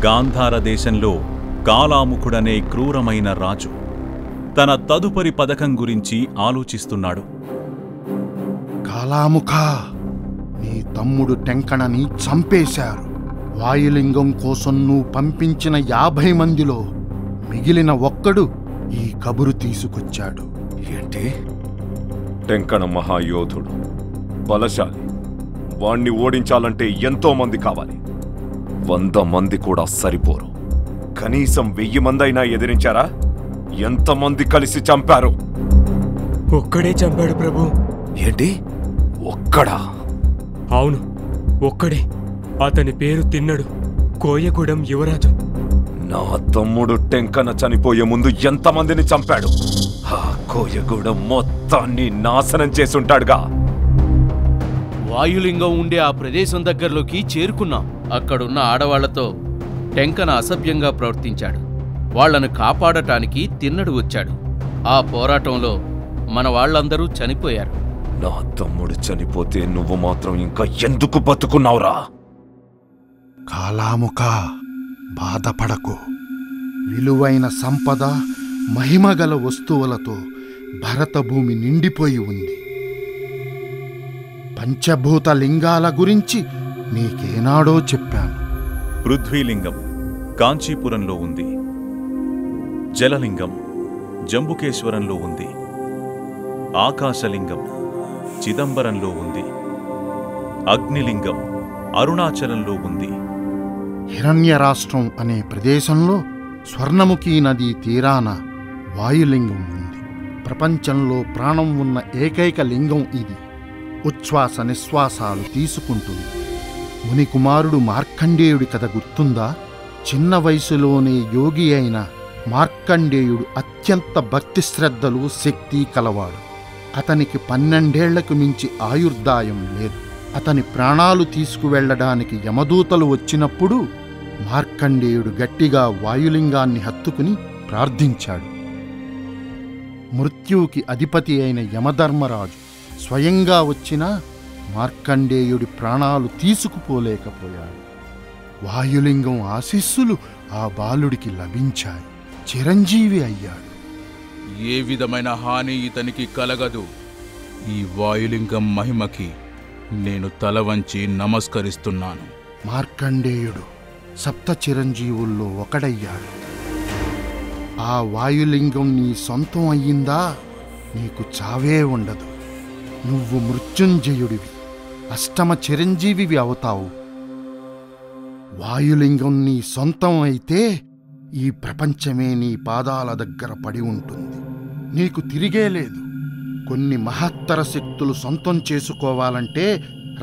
గాంధార దేశంలో కాలాముఖుడనే క్రూరమైన రాజు తన తదుపరి పథకం గురించి ఆలోచిస్తున్నాడు. కాలాముఖా, నీ తమ్ముడు టెంకణని చంపేశారు. వాయులింగం కోసం నువ్వు పంపించిన 50 మందిలో మిగిలిన ఒక్కడు ఈ కబురు తీసుకొచ్చాడు. ఏంటి? టెంకణ మహాయోధుడు, బలశాలి. వాణ్ణి ఓడించాలంటే ఎంతో మంది కావాలి. 100 మంది కూడా సరిపోరు. కనీసం 1000 మందైనా ఎదిరించారా? ఎంతమంది కలిసి చంపారు? ఒక్కడే చంపాడు ప్రభు. ఏంటి? ఒక్కడా? అవును, ఒక్కడే. అతని పేరు తిన్నడు, కోయగూడెం యువరాజు. నా తమ్ముడు టెంకన చనిపోయే ముందు ఎంతమందిని చంపాడు? ఆ కోయగూడెం మొత్తాన్ని నాశనం చేసుంటాడుగా. వాయులింగం ఉండే ఆ ప్రదేశం దగ్గరలోకి చేరుకున్నాం. అక్కడున్న ఆడవాళ్లతో టెంకన అసభ్యంగా ప్రవర్తించాడు. వాళ్లను కాపాడటానికి తిన్నడు వచ్చాడు. ఆ పోరాటంలో మన వాళ్లందరూ చనిపోయారు. నా తమ్ముడు చనిపోతే నువ్వు మాత్రం ఇంకా ఎందుకు బతుకున్నావురా? కాలాముఖా, బాధపడకు. విలువైన సంపద, మహిమగల వస్తువులతో భరతభూమి నిండిపోయి ఉంది. పంచభూత లింగాల గురించి నీకేనాడో చెప్పాను. పృథ్వీలింగం కాంచీపురంలో ఉంది. జలలింగం జంబుకేశ్వరంలో ఉంది. ఆకాశలింగం చిదంబరంలో ఉంది. అగ్నిలింగం అరుణాచలంలో ఉంది. హిరణ్యరాష్ట్రం అనే ప్రదేశంలో స్వర్ణముఖి నదీ తీరాన వాయులింగం ఉంది. ప్రపంచంలో ప్రాణం ఉన్న ఏకైక లింగం ఇది. ఉచ్ఛ్వాస నిశ్వాసాలు తీసుకుంటుంది. మునికుమారుడు మార్కండేయుడి కథ గుర్తుందా? చిన్న వయసులోనే యోగి అయిన మార్కండేయుడు అత్యంత భక్తి శ్రద్ధలు, శక్తి కలవాడు. అతనికి 12 ఏళ్లకు మించి ఆయుర్దాయం లేదు. అతని ప్రాణాలు తీసుకువెళ్లడానికి యమదూతలు వచ్చినప్పుడు మార్కండేయుడు గట్టిగా వాయులింగాన్ని హత్తుకుని ప్రార్థించాడు. మృత్యువుకి అధిపతి అయిన యమధర్మరాజు స్వయంగా వచ్చినా మార్కండేయుడి ప్రాణాలు తీసుకుపోలేకపోయాడు. వాయులింగం ఆశీస్సులు ఆ బాలుడికి లభించాయి. చిరంజీవి అయ్యాడు. ఏ విధమైన హాని ఇతనికి కలగదు. ఈ వాయులింగం మహిమకి నేను తల వంచి నమస్కరిస్తున్నాను. మార్కండేయుడు సప్త చిరంజీవుల్లో ఒకడయ్యాడు. ఆ వాయులింగం నీ సొంతం అయ్యిందా నీకు చావే ఉండదు. నువ్వు మృత్యుంజయుడివి, అష్టమ చిరంజీవివి అవుతావు. వాయులింగం నీ సొంతం అయితే ఈ ప్రపంచమే నీ పాదాల దగ్గర పడి ఉంటుంది. నీకు తిరిగే లేదు. కొన్ని మహత్తర శక్తులు సొంతం చేసుకోవాలంటే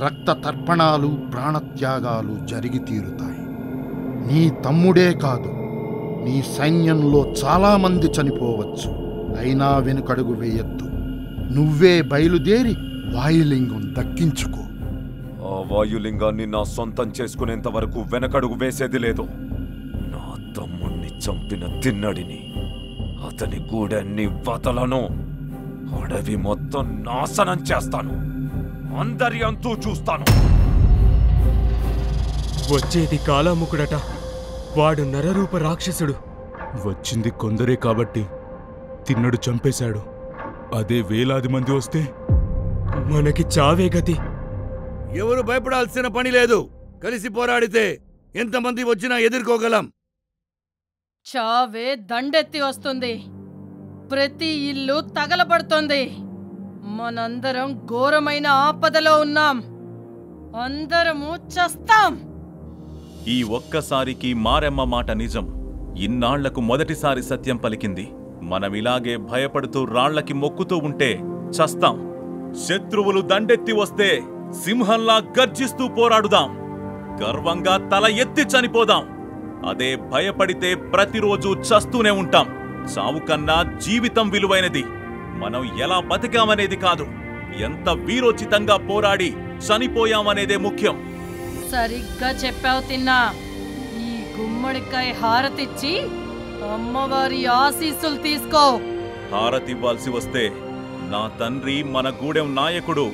రక్త తర్పణాలు, ప్రాణత్యాగాలు జరిగి తీరుతాయి. నీ తమ్ముడే కాదు, నీ సైన్యంలో చాలామంది చనిపోవచ్చు. అయినా వెనుకడుగు వేయొద్దు. నువ్వే బయలుదేరి వాయులింగం దక్కించుకో. ఆ వాయులింగాన్ని నా సొంతం చేసుకునేంత వరకు వెనకడుగు వేసేది లేదు. నా తమ్ముణ్ణి చంపిన తిన్నడిని, అతని గూడెన్ని వదలను. అడవి మొత్తం నాశనం చేస్తాను. అందరి అంతూ చూస్తాను. వచ్చేది కాలాముఖుడట. వాడు నరరూప రాక్షసుడు. వచ్చింది కొందరే కాబట్టి తిన్నడు చంపేశాడు. అదే వేలాది మంది వస్తే మనకి చావే గతి. ఎవరు భయపడాల్సిన పని లేదు. కలిసి పోరాడితే ఎంతమంది వచ్చినా ఎదుర్కోగలం. చావే దండెత్తి వస్తుంది. ప్రతి ఇల్లు తగలబడుతోంది. మనందరం ఘోరమైన ఆపదలో ఉన్నాం. అందరము చస్తాం. ఈ ఒక్కసారికి మారెమ్మ మాట నిజం. ఇన్నాళ్లకు మొదటిసారి సత్యం పలికింది. మనమిలాగే భయపడుతూ రాళ్లకి మొక్కుతూ ఉంటే చస్తాం. శత్రువులు దండెత్తి వస్తే సింహంలా గర్జిస్తూ పోరాడుదాం. గర్వంగా తల ఎత్తి చనిపోదాం. అదే భయపడితే ప్రతిరోజు చస్తూనే ఉంటాం. చావు కన్నా జీవితం విలువైనది. మనం ఎలా బతికామనేది కాదు, ఎంత వీరోచితంగా పోరాడి చనిపోయామనేదే ముఖ్యం. సరిగ్గా చెప్పావు తిన్నా. ఈ గుమ్మడికాయ హారతిచ్చి అమ్మవారి ఆశీస్సులు తీసుకో. హారతివ్వాల్సి వస్తే నా తండ్రి మన గూడెం నాయకుడు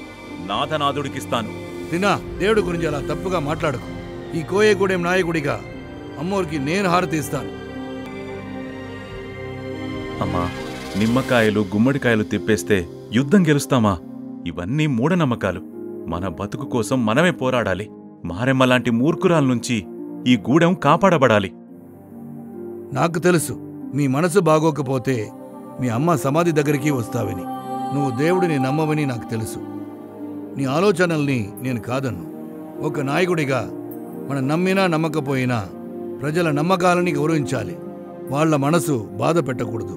నాథనాథుడికిస్తాను. తిన్నా, దేవుడి గురించి అలా తప్పుగా మాట్లాడుకు. ఈ కోయగూడెం నాయకుడిగా అమ్మోరికి నేను హారతి ఇస్తాను. అమ్మా, నిమ్మకాయలు గుమ్మడికాయలు తిప్పేస్తే యుద్ధం గెలుస్తామా? ఇవన్నీ మూఢనమ్మకాలు. మన బతుకు కోసం మనమే పోరాడాలి. మారెమ్మలాంటి మూర్ఖురాల నుంచి ఈ గూడెం కాపాడబడాలి. నాకు తెలుసు మీ మనసు బాగోకపోతే మీ అమ్మ సమాధి దగ్గరికి వస్తావని. నువ్వు దేవుడిని నమ్మవని నాకు తెలుసు. నీ ఆలోచనల్ని నేను కాదన్ను. ఒక నాయకుడిగా మనం నమ్మినా నమ్మకపోయినా ప్రజల నమ్మకాలని గౌరవించాలి. వాళ్ల మనసు బాధ పెట్టకూడదు.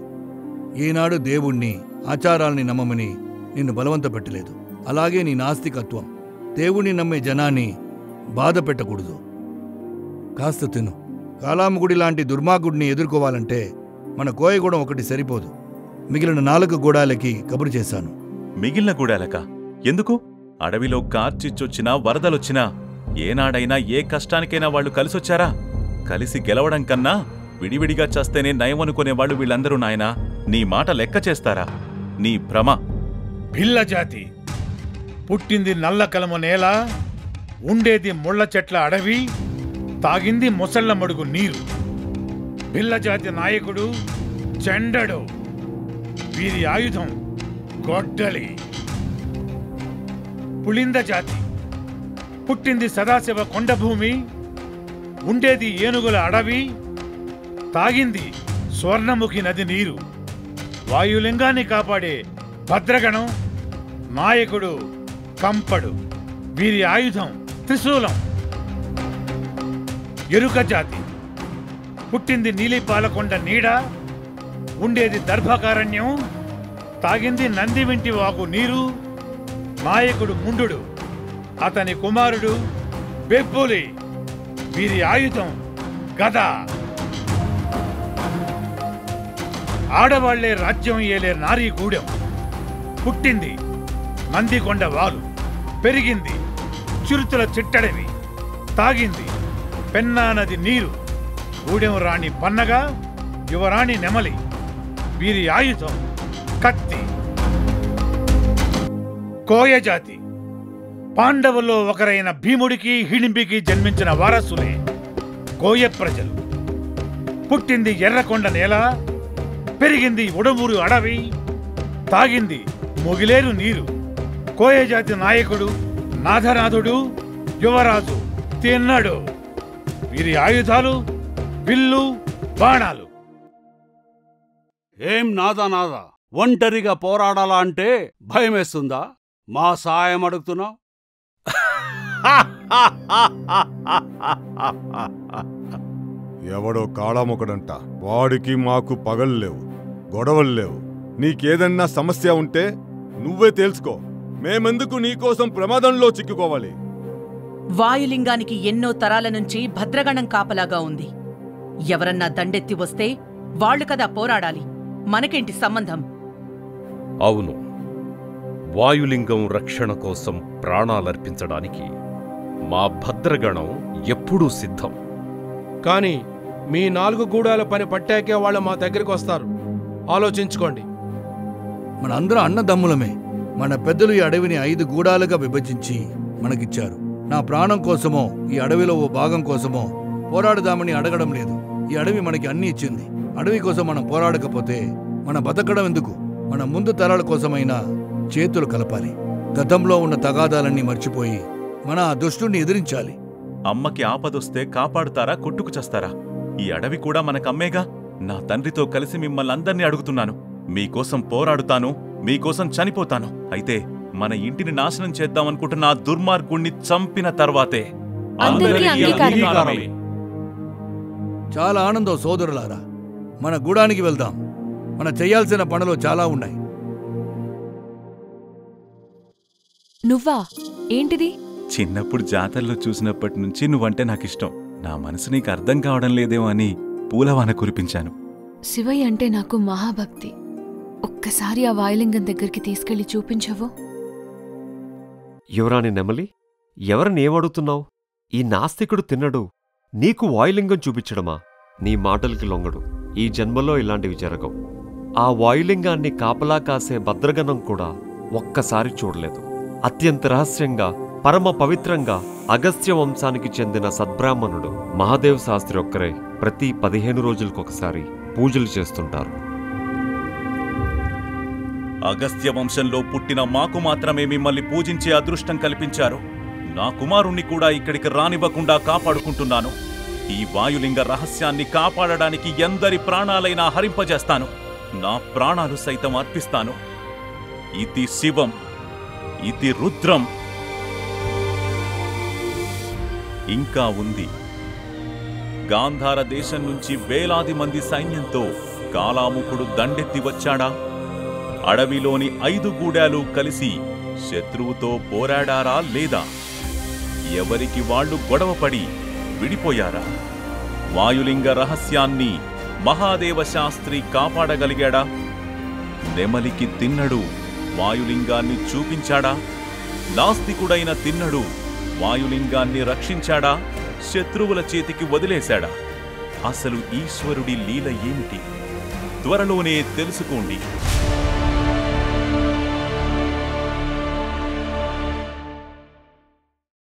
ఈనాడు దేవుణ్ణి ఆచారాల్ని నమ్మమని నిన్ను బలవంత పెట్టలేదు. అలాగే నీ నాస్తికత్వం దేవుణ్ణి నమ్మే జనాన్ని బాధ పెట్టకూడదు. కాస్త తిను. కాలాముగుడి లాంటి దుర్మార్గుడిని ఎదుర్కోవాలంటే మన కోయగూడెం ఒకటి సరిపోదు. మిగిలిన 4 గూడాలకి కబురు చేశాను. మిగిలిన గూడాలకా? ఎందుకు? అడవిలో కార్చిచ్చొచ్చినా వరదలొచ్చినా ఏనాడైనా ఏ కష్టానికైనా వాళ్ళు కలిసొచ్చారా? కలిసి గెలవడం కన్నా విడివిడిగా చస్తేనే నయమనుకునేవాళ్ళు వీళ్ళందరూ. నాయనా, నీ మాట లెక్క చేస్తారా? నీ భ్రమ. భిల్ల జాతి పుట్టింది నల్ల కలమ నేల, ఉండేది ముళ్ళ చెట్ల అడవి, తాగింది ముసళ్ల మడుగు నీరు. భిల్ల జాతి నాయకుడు చెండడు, వీరి ఆయుధం గొడ్డలి. పులింద జాతి పుట్టింది సదాశివ కొండభూమి, ఉండేది ఏనుగుల అడవి, తాగింది స్వర్ణముఖి నది నీరు. వాయులింగాన్ని కాపాడే భద్రగణం, నాయకుడు కంపడు, వీరి ఆయుధం త్రిశూలం. ఎరుక జాతి పుట్టింది నీలిపాలకొండ నీడ, ఉండేది దర్భకారణ్యం, తాగింది నందివింటి వాగు నీరు. నాయకుడు ముండు, అతని కుమారుడు బెబ్బులి, వీరి ఆయుధం గద. ఆడవాళ్లే రాజ్యం ఏలే నారీ గూడెం, పుట్టింది నందికొండ వాలు, పెరిగింది చిరుతుల చిట్టడవి, తాగింది పెన్నా నది నీరు. గూడెం రాణి పన్నగా, యువరాణి నెమలి, వీరి ఆయుధం కత్తి. కోయ జాతి పాండవుల్లో ఒకరైన భీముడికి హిడింబికి జన్మించిన వారసులే కోయ ప్రజలు. పుట్టింది ఎర్రకొండ నేల, పెరిగింది ఉడమూరు అడవి, తాగింది మొగిలేరు నీరు. కోయ జాతి నాయకుడు నాథనాథుడు, యువరాజు తిన్నడు, వీరి ఆయుధాలు విల్లు బాణాలు. ఏం నాదా ఒంటరిగా పోరాడాలా అంటే భయమేస్తుందా? మా సాయం అడుగుతున్నావు? ఎవడో కాళామొకడంట. వాడికి మాకు పగల్లేవు, గొడవల్లేవు. నీకేదన్నా సమస్య ఉంటే నువ్వే తేల్చుకో. మేమెందుకు నీకోసం ప్రమాదంలో చిక్కుకోవాలి? వాయులింగానికి ఎన్నో తరాల నుంచి భద్రగణం కాపలాగా ఉంది. ఎవరన్నా దండెత్తి వస్తే వాళ్లు కదా పోరాడాలి. మనకేంటి సంబంధం? అవును, వాయులింగం రక్షణ కోసం ప్రాణాలర్పించడానికి మా భద్రగణం ఎప్పుడూ సిద్ధం. కానీ మీ 4 గూడాల పని పట్టాకే వాళ్ళు మా దగ్గరికి వస్తారు. ఆలోచించుకోండి. మనందరం అన్నదమ్ములమే. మన పెద్దలు ఈ అడవిని 5 గూడాలుగా విభజించి మనకిచ్చారు. నా ప్రాణం కోసమో ఈ అడవిలో ఓ భాగం కోసమో పోరాడదామని అడగడం లేదు. ఈ అడవి మనకి అన్నీ ఇచ్చింది. అడవి కోసం మనం పోరాడకపోతే మన బతకడం ఎందుకు? మన ముందు తరాల కోసమైనా చేతులు కలపాలి. గతంలో ఉన్న తగాదాలన్నీ మర్చిపోయి మన ఆ దుష్టుణ్ణి ఎదిరించాలి. అమ్మకి ఆపదొస్తే కాపాడుతారా, కొట్టుకు చస్తారా? ఈ అడవి కూడా మనకమ్మేగా. నా తండ్రితో కలిసి మిమ్మల్ని అందర్నీ అడుగుతున్నాను. మీకోసం పోరాడుతాను, మీకోసం చనిపోతాను. అయితే మన ఇంటిని నాశనం చేద్దామనుకుంటున్న ఆ దుర్మార్గుణ్ణి చంపిన తర్వాతే అందరికీ అంగీకారమే. చాలా ఆనందం సోదరులారా. మన గూడానికి వెళ్దాం. మన చెయ్యాల్సిన పనులు చాలా ఉన్నాయి. నువ్వా? ఏంటిది? చిన్నప్పుడు జాతరలో చూసినప్పటి నుంచి నువ్వంటే నాకిష్టం. నా మనసు నీకు అర్థం కావడం లేదేమో అని పూలవాన కురిపించాను. శివయ్య అంటే నాకు మహాభక్తి. ఒక్కసారి ఆ వాయులింగం దగ్గరికి తీసుకెళ్లి చూపించవు? యువరాణి నెమలి, ఎవరిని ఏమడుగుతున్నావు? ఈ నాస్తికుడు తిన్నడు నీకు వాయులింగం చూపించడమా? నీ మాటలకి లొంగడు. ఈ జన్మలో ఇలాంటివి జరగవు. ఆ వాయులింగాన్ని కాపలా కాసే భద్రగణం కూడా ఒక్కసారి చూడలేదు. అత్యంత రహస్యంగా పరమ పవిత్రంగా అగస్త్య వంశానికి చెందిన సద్బ్రాహ్మణుడు మహాదేవ్ శాస్త్రి ఒక్కరే ప్రతి 15 రోజులకొకసారి పూజలు చేస్తుంటారు. అగస్త్య వంశంలో పుట్టిన మాకు మాత్రమే మిమ్మల్ని పూజించే అదృష్టం కల్పించారు. నా కుమారుణ్ణి కూడా ఇక్కడికి రానివ్వకుండా కాపాడుకుంటున్నాను. ఈ వాయులింగ రహస్యాన్ని కాపాడడానికి ఎందరి ప్రాణాలైనా హరింపజేస్తాను. నా ప్రాణాలు సైతం అర్పిస్తాను. ఇది శివం, ఇది రుద్రం. ఇంకా ఉంది. గాంధార దేశం నుంచి వేలాది మంది సైన్యంతో కాలాముఖుడు దండెత్తి వచ్చాడా? అడవిలోని 5 గూడాలు కలిసి శత్రువుతో పోరాడారా లేదా? ఎవరికి వాళ్లు గొడవపడి విడిపోయారా? వాయులింగ రహస్యాన్ని మహాదేవ శాస్త్రి కాపాడగలిగాడా? నెమలికి తిన్నడు వాయులింగాన్ని చూపించాడా? నాస్తికుడైన తిన్నడు వాయులింగాన్ని రక్షించాడా? శత్రువుల చేతికి వదిలేశాడా? అసలు ఈశ్వరుడి లీల ఏమిటి? త్వరలోనే తెలుసుకోండి.